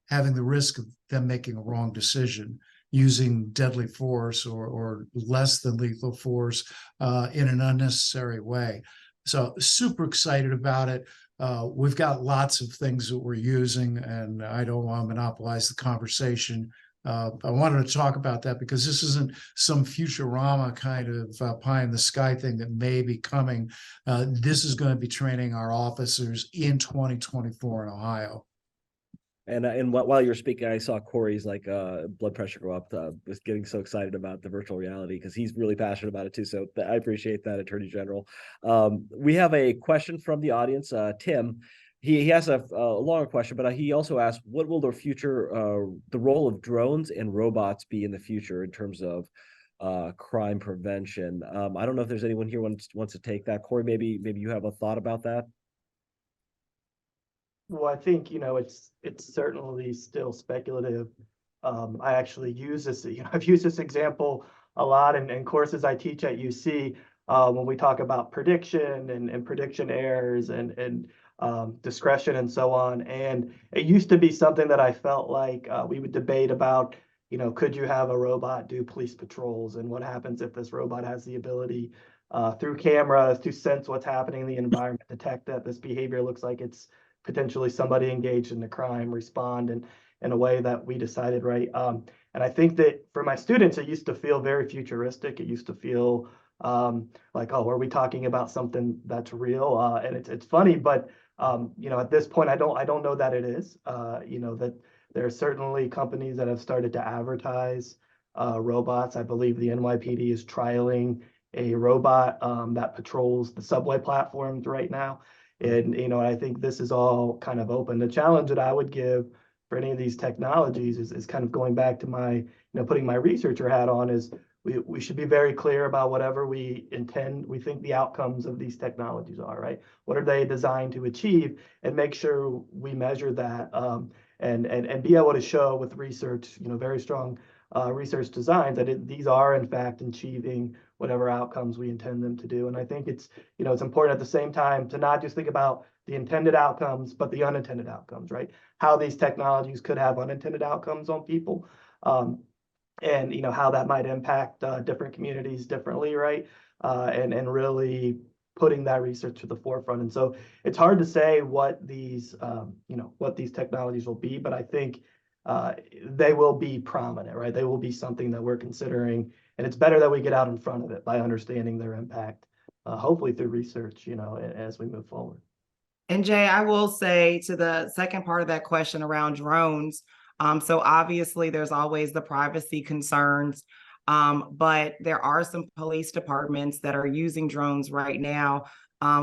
having the risk of them making a wrong decision, using deadly force or less than lethal force in an unnecessary way. So super excited about it. We've got lots of things that we're using, and I don't want to monopolize the conversation. I wanted to talk about that because this isn't some Futurama kind of pie in the sky thing that may be coming. This is going to be training our officers in 2024 in Ohio. And while you're speaking, I saw Corey's blood pressure go up. Was getting so excited about the virtual reality because he's really passionate about it too. So I appreciate that, Attorney General. We have a question from the audience. Tim, he has a longer question, but he also asked, what will the role of drones and robots be in the future in terms of crime prevention? I don't know if there's anyone here wants to take that. Corey, maybe you have a thought about that. Well, I think, it's certainly still speculative. I actually use this, I've used this example a lot in courses I teach at UC when we talk about prediction and prediction errors and discretion and so on. And it used to be something that I felt like we would debate about, could you have a robot do police patrols, and what happens if this robot has the ability through cameras to sense what's happening in the environment, detect that this behavior looks like it's potentially somebody engaged in the crime, respond in a way that we decided, right? And I think that for my students, it used to feel very futuristic. It used to feel like, oh, are we talking about something that's real? And it's funny, but at this point, I don't know that it is. That there are certainly companies that have started to advertise robots. I believe the NYPD is trialing a robot that patrols the subway platforms right now. And, I think this is all kind of open. The challenge that I would give for any of these technologies is kind of going back to my, putting my researcher hat on, is we should be very clear about whatever we think the outcomes of these technologies are, right? What are they designed to achieve, and make sure we measure that and be able to show with research, very strong research designs that these are in fact achieving whatever outcomes we intend them to do. And I think it's important at the same time to not just think about the intended outcomes, but the unintended outcomes, right? How these technologies could have unintended outcomes on people, and how that might impact different communities differently, right? and really putting that research to the forefront. And so it's hard to say what these what these technologies will be, but I think they will be prominent, right? They will be something that we're considering, and it's better that we get out in front of it by understanding their impact, hopefully through research, as we move forward. And Jay, I will say to the second part of that question around drones. So obviously there's always the privacy concerns, but there are some police departments that are using drones right now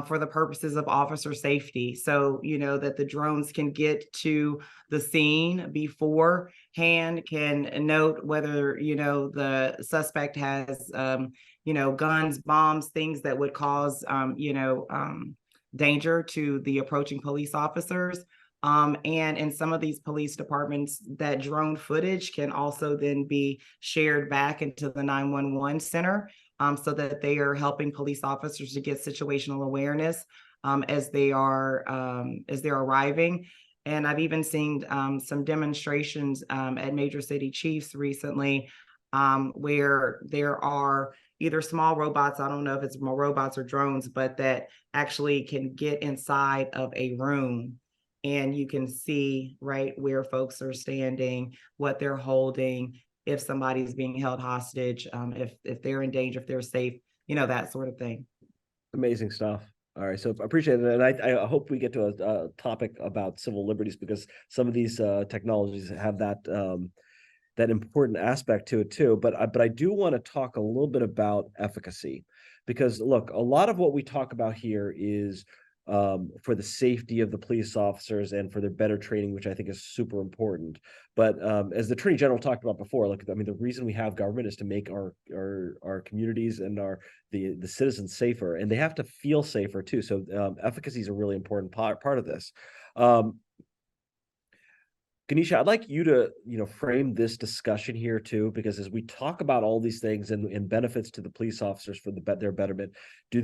for the purposes of officer safety. So, that the drones can get to the scene beforehand, can note whether, the suspect has, guns, bombs, things that would cause, danger to the approaching police officers. And in some of these police departments, that drone footage can also then be shared back into the 911 center, so that they are helping police officers to get situational awareness as they're arriving. And I've even seen some demonstrations at major city chiefs recently, where there are either small robots, I don't know if it's more robots or drones, but that actually can get inside of a room, and you can see right where folks are standing, what they're holding, if somebody's being held hostage, if they're in danger, if they're safe, that sort of thing. Amazing stuff. All right, so I appreciate it, and I hope we get to a topic about civil liberties, because some of these technologies have that that important aspect to it too. But I do want to talk a little bit about efficacy, because look, a lot of what we talk about here is for the safety of the police officers and for their better training, which I think is super important. But as the Attorney General talked about before, look, I mean, the reason we have government is to make our communities and the citizens safer, and they have to feel safer too. So efficacy is a really important part of this. Ganesha, I'd like you to, frame this discussion here too, because as we talk about all these things and benefits to the police officers for their betterment, do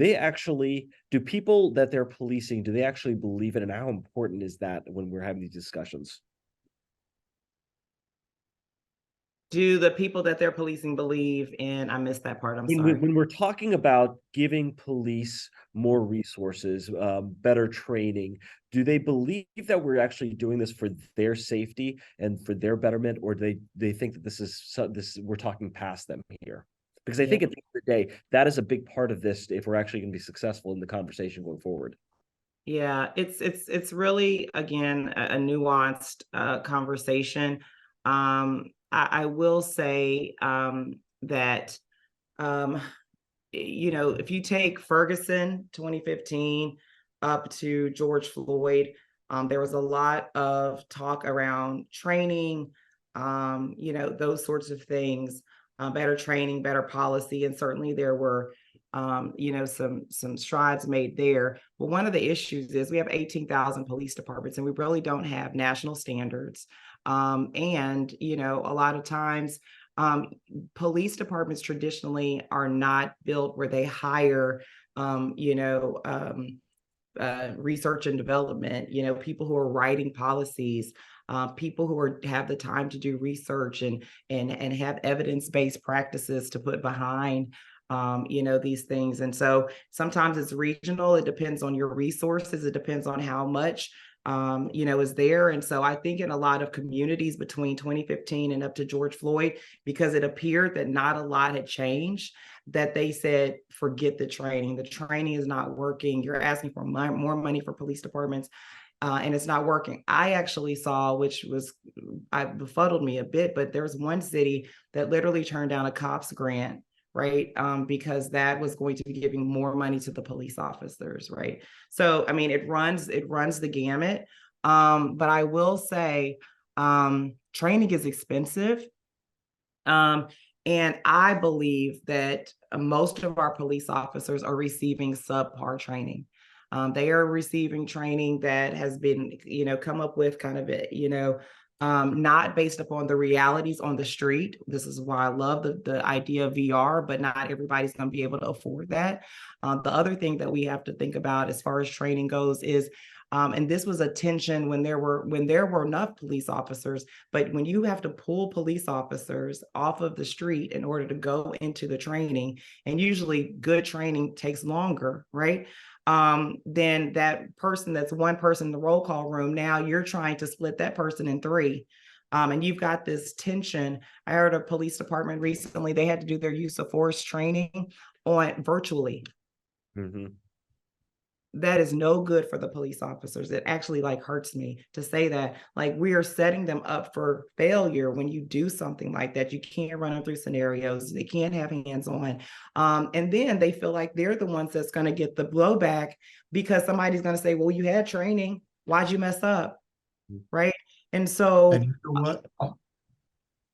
people that they're policing, do they actually believe it? And how important is that when we're having these discussions? Do the people that they're policing believe in? I missed that part. I'm sorry. When we're talking about giving police more resources, better training, do they believe that we're actually doing this for their safety and for their betterment, or do they think that this we're talking past them here? Because I think at the end of the day, that is a big part of this if we're actually going to be successful in the conversation going forward. Yeah, it's really, again, a nuanced conversation. I will say that if you take Ferguson 2015 up to George Floyd, there was a lot of talk around training, those sorts of things, better training, better policy, and certainly there were some strides made there. But one of the issues is we have 18,000 police departments, and we really don't have national standards. And a lot of times, police departments traditionally are not built where they hire, research and development, people who are writing policies, people who have the time to do research and have evidence-based practices to put behind these things. And so sometimes it's regional. It depends on your resources. It depends on how much is there. And so I think in a lot of communities between 2015 and up to George Floyd, because it appeared that not a lot had changed, that they said, forget the training. The training is not working. You're asking for more money for police departments, and it's not working. I actually saw, which befuddled me a bit, but there was one city that literally turned down a COPS grant, right? Because that was going to be giving more money to the police officers, right? So, I mean, it runs the gamut. But I will say, training is expensive. And I believe that most of our police officers are receiving subpar training. They are receiving training that has been, come up with kind of, not based upon the realities on the street. This is why I love the idea of VR, but not everybody's going to be able to afford that. The other thing that we have to think about as far as training goes is And this was a tension when there were enough police officers, but when you have to pull police officers off of the street in order to go into the training, and usually good training takes longer, right? Then that person, that's one person in the roll call room, now you're trying to split that person in three. And you've got this tension. I heard a police department recently, they had to do their use of force training on virtually. Mm-hmm. That is no good for the police officers. It actually like hurts me to say that. Like, we are setting them up for failure when you do something like that. You can't run them through scenarios. They can't have hands on. And then they feel like they're the ones that's going to get the blowback because somebody's going to say, well, you had training. Why'd you mess up? Right. And so, And you know what?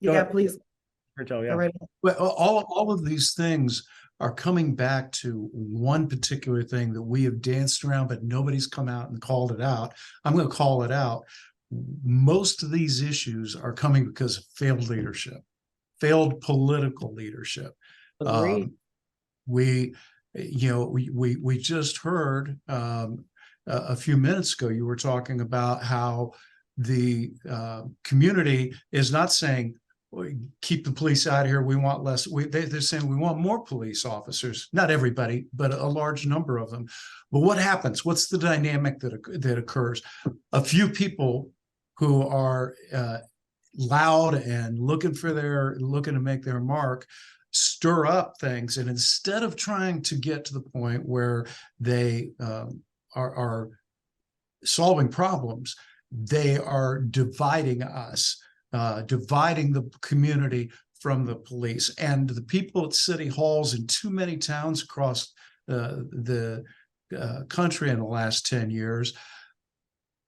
yeah, please. Yeah. Right. Well, all of these things are coming back to one particular thing that we have danced around, but nobody's come out and called it out. I'm going to call it out. Most of these issues are coming because of failed leadership, failed political leadership. Agreed. We just heard a few minutes ago, you were talking about how the community is not saying, keep the police out of here. We want less. They're saying we want more police officers. Not everybody, but a large number of them. But what happens? What's the dynamic that occurs? A few people who are loud and looking to make their mark stir up things, and instead of trying to get to the point where they are solving problems, they are dividing us. Dividing the community from the police. And the people at city halls in too many towns across the country in the last 10 years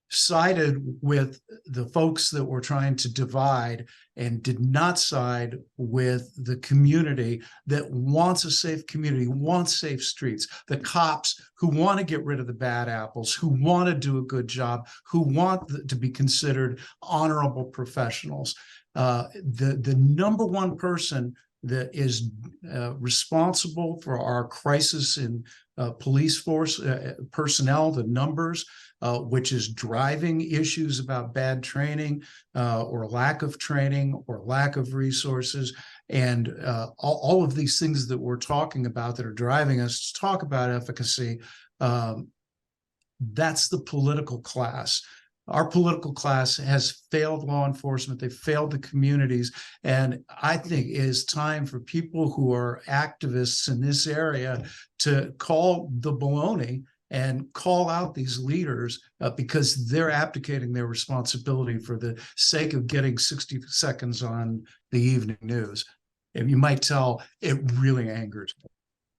sided with the folks that were trying to divide and did not side with the community that wants a safe community, wants safe streets, the cops who want to get rid of the bad apples, who want to do a good job, who want to be considered honorable professionals. The number one person that is responsible for our crisis in police force personnel, the numbers, which is driving issues about bad training or lack of training or lack of resources, and all of these things that we're talking about that are driving us to talk about efficacy. That's the political class. Our political class has failed law enforcement. They failed the communities. And I think it is time for people who are activists in this area to call the baloney and call out these leaders because they're abdicating their responsibility for the sake of getting 60 seconds on the evening news. And you might tell it really angers me.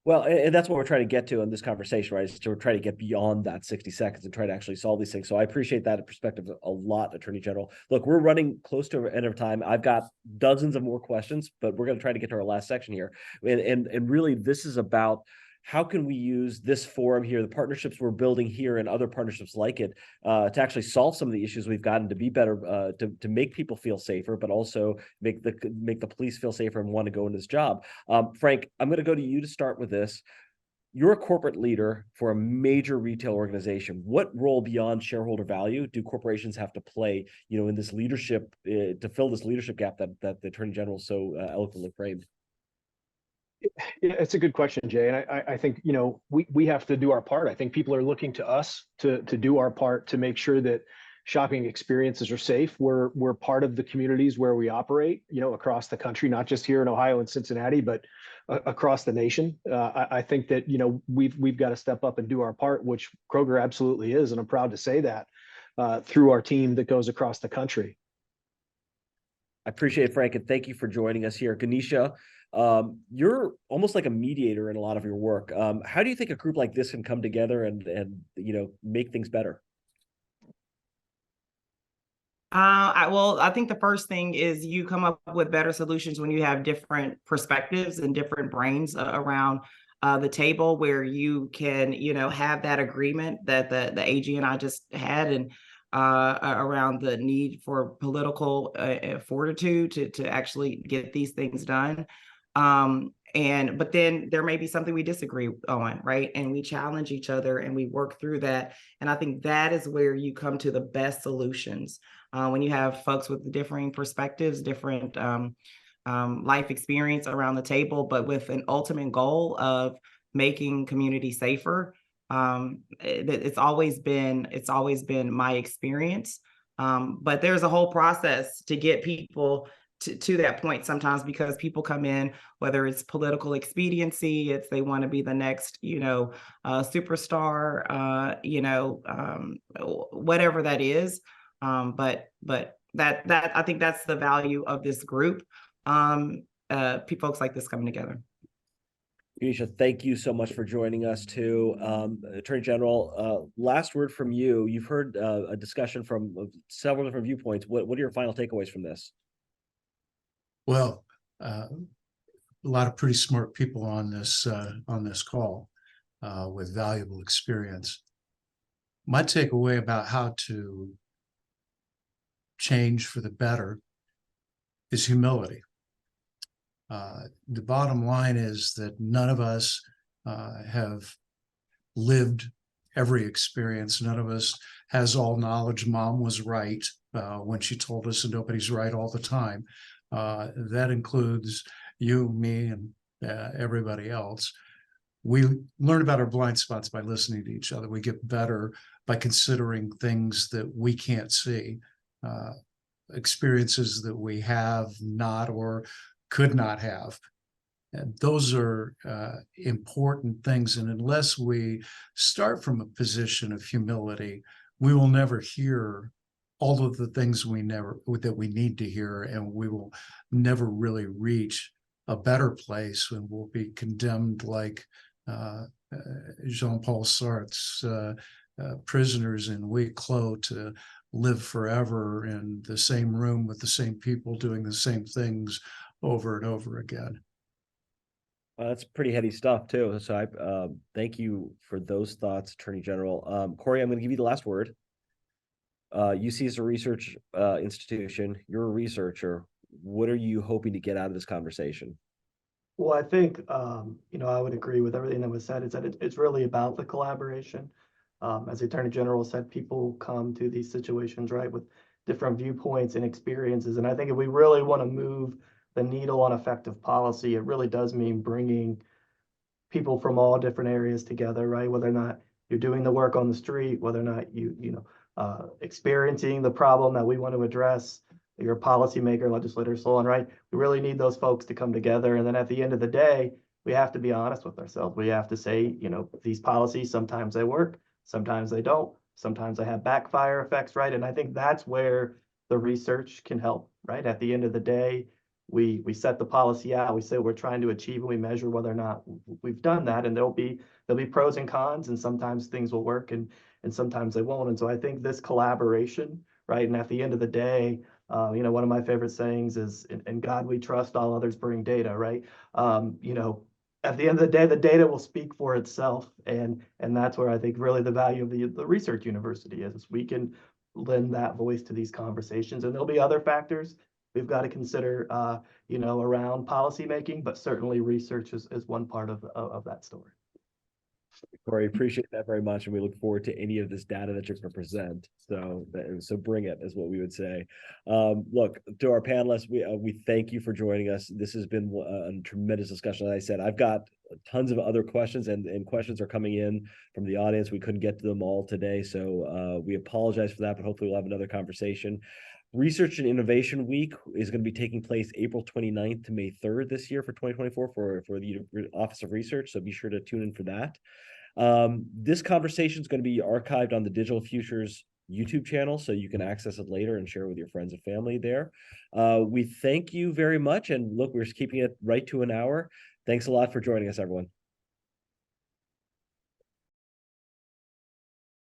Well, and that's what we're trying to get to in this conversation, right? Is to try to get beyond that 60 seconds and try to actually solve these things. So I appreciate that perspective a lot, Attorney General. Look, we're running close to the end of time. I've got dozens of more questions, but we're going to try to get to our last section here. And really, this is about how can we use this forum here, the partnerships we're building here and other partnerships like it, to actually solve some of the issues we've gotten to be better, to make people feel safer, but also make the police feel safer and want to go into this job. Frank, I'm going to go to you to start with this. You're a corporate leader for a major retail organization. What role beyond shareholder value do corporations have to play, in this leadership to fill this leadership gap that the Attorney General so eloquently framed? Yeah, it's a good question, Jay. And I think, we have to do our part. I think people are looking to us to do our part to make sure that shopping experiences are safe. We're part of the communities where we operate, across the country, not just here in Ohio and Cincinnati, but across the nation. I think that, we've got to step up and do our part, which Kroger absolutely is. And I'm proud to say that through our team that goes across the country. I appreciate it, Frank, and thank you for joining us here. Ganesha, you're almost like a mediator in a lot of your work. How do you think a group like this can come together and make things better? I think the first thing is you come up with better solutions when you have different perspectives and different brains around the table, where you can, have that agreement that the AG and I just had, and around the need for political fortitude to actually get these things done. but then there may be something we disagree on, right? And we challenge each other and we work through that. And I think that is where you come to the best solutions. When you have folks with differing perspectives, different life experience around the table, but with an ultimate goal of making community safer. It's always been my experience. But there's a whole process to get people to that point sometimes, because people come in, whether it's political expediency, it's they want to be the next, superstar, whatever that is. But that I think that's the value of this group. Folks like this coming together. Anisha, thank you so much for joining us too. Attorney General, last word from you. You've heard a discussion from several different viewpoints. What are your final takeaways from this? Well, a lot of pretty smart people on this call with valuable experience. My takeaway about how to change for the better is humility. The bottom line is that none of us have lived every experience. None of us has all knowledge. Mom was right when she told us that nobody's right all the time. That includes you, me, and everybody else. We learn about our blind spots by listening to each other. We get better by considering things that we can't see, experiences that we have not or could not have. And those are important things. And unless we start from a position of humility, we will never hear all of the things that we need to hear, and we will never really reach a better place, and we'll be condemned like Jean-Paul Sartre's prisoners in Huis Clos to live forever in the same room with the same people doing the same things over and over again. That's pretty heady stuff too. So I thank you for those thoughts, Attorney General. Corey, I'm going to give you the last word. UC is a research institution. You're a researcher. What are you hoping to get out of this conversation? Well, I think, I would agree with everything that was said. Is that it's really about the collaboration. As the Attorney General said, people come to these situations, right, with different viewpoints and experiences. And I think if we really want to move the needle on effective policy, it really does mean bringing people from all different areas together, right? Whether or not you're doing the work on the street, whether or not experiencing the problem that we want to address, you're a policymaker, legislator, so on, right? We really need those folks to come together. And then at the end of the day, we have to be honest with ourselves. We have to say, these policies, sometimes they work, sometimes they don't, sometimes they have backfire effects, right? And I think that's where the research can help, right? At the end of the day, we set the policy out, we say we're trying to achieve, and we measure whether or not we've done that. And there'll be pros and cons, and sometimes things will work and sometimes they won't. And so I think this collaboration, right? And at the end of the day, one of my favorite sayings is, in God we trust, all others bring data, right? At the end of the day, the data will speak for itself. And that's where I think really the value of the research university is we can lend that voice to these conversations. And there'll be other factors we've got to consider, around policymaking, but certainly research is one part of that story. Corey, appreciate that very much, and we look forward to any of this data that you're going to present. So bring it, is what we would say. Look, to our panelists, we thank you for joining us. This has been a tremendous discussion. As I said, I've got tons of other questions, and questions are coming in from the audience. We couldn't get to them all today, so we apologize for that, but hopefully we'll have another conversation. Research and Innovation Week is going to be taking place April 29th to May 3rd this year for 2024 for the Office of Research, so be sure to tune in for that. This conversation is going to be archived on the Digital Futures YouTube channel, so you can access it later and share with your friends and family there. We thank you very much, and look, we're keeping it right to an hour. Thanks a lot for joining us, everyone.